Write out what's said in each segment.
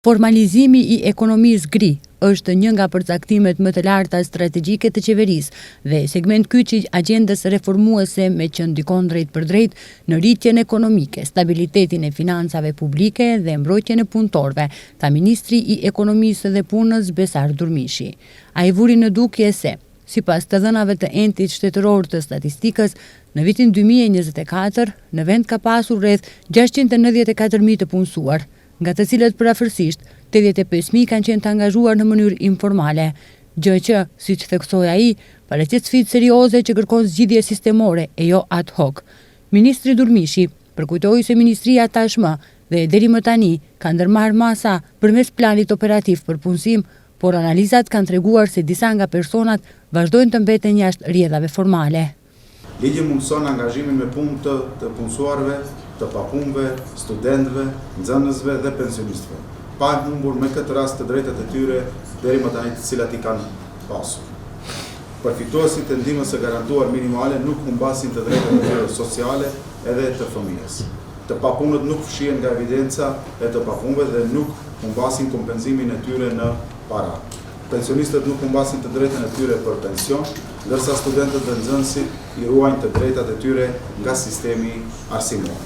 Formalizimi I ekonomisë gri është një nga përcaktimet më të larta strategjike të qeverisë dhe segment ky I agjendës reformuese me që ndikon drejt për drejt në rritjen ekonomike, stabilitetin e financave publike dhe mbrojtjen e punëtorëve, tha Ministri I Ekonomisë dhe Punës Besar Durmishi. Ai vuri në dukje se sipas të dhënave të entit shtetëror të statistikës, në vitin 2024, në vend ka pasur rreth 694.000 të punësuar, nga të cilët përafërsisht 85.000 kanë qenë të angazhuar në mënyrë informale, gjë që, siç theksoi ai, paraqet sfidë serioze që kërkon zgjidhje sistemore e jo ad hoc. Ministri Durmishi përkujtoi se ministria tashmë dhe deri më tani ka ndërmarrë masa përmes planit operativ për punësim, por analizat kanë treguar se disa nga personat vazhdojnë të mbeten jashtë rrjedhave formale. Ligji mundson angazhimin me punë të punësuarve, të papunëve, studentëve, nxënësve dhe pensionistëve, pa humbur me këtë rast të drejtat e tyre deri më tani të cilat I kanë pasur. Përfituesit e ndihmës së garantuar minimale nuk humbasin të drejtat e tyre sociale edhe të fëmijës. Të papunët nuk fshihen nga evidenca e të papunëve dhe nuk humbasin kompensimin e tyre në para. Pensionistët nuk humbasin të drejtën e tyre për pension, ndërsa studentët dhe nxënësit I ruajnë të drejtat e tyre nga sistemi arsimor.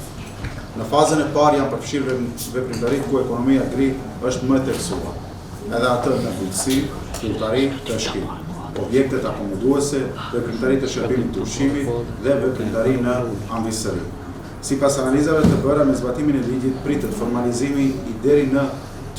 Në fazën e parë janë përfshirë veprimtaritë ku ekonomia gri është më theksuar, edhe atë në bujqësi, tregtari të shkrim, objektet akomoduese, veprimtaritë të shërbimit të ushqimit dhe veprimtari në ambisëri. Sipas analizave të bëra me zbatimin e ligjit pritet formalizimi I deri në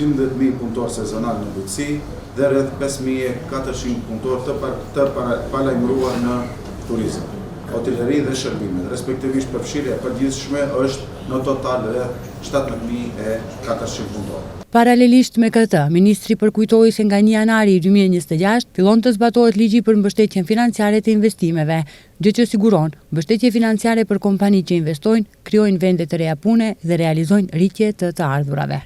12.000 punëtorë sezonal në bujqësi dhe rreth 5.400 punëtorë të palajmëruar në turizëm, hoteleri dhe shërbimet, respektivisht përfshirja e përgjithshme është në total rreth 17.400 punëtorë. Paralelisht me këtë, ministri përkujtoi se nga 1 janari 2026 fillon të zbatohet ligji për mbështetjen financiare të investimeve, gjë që siguron mbështetje financiare për kompanitë që investojnë, krijojnë vende të reja pune dhe realizojnë rritje të ardhurave.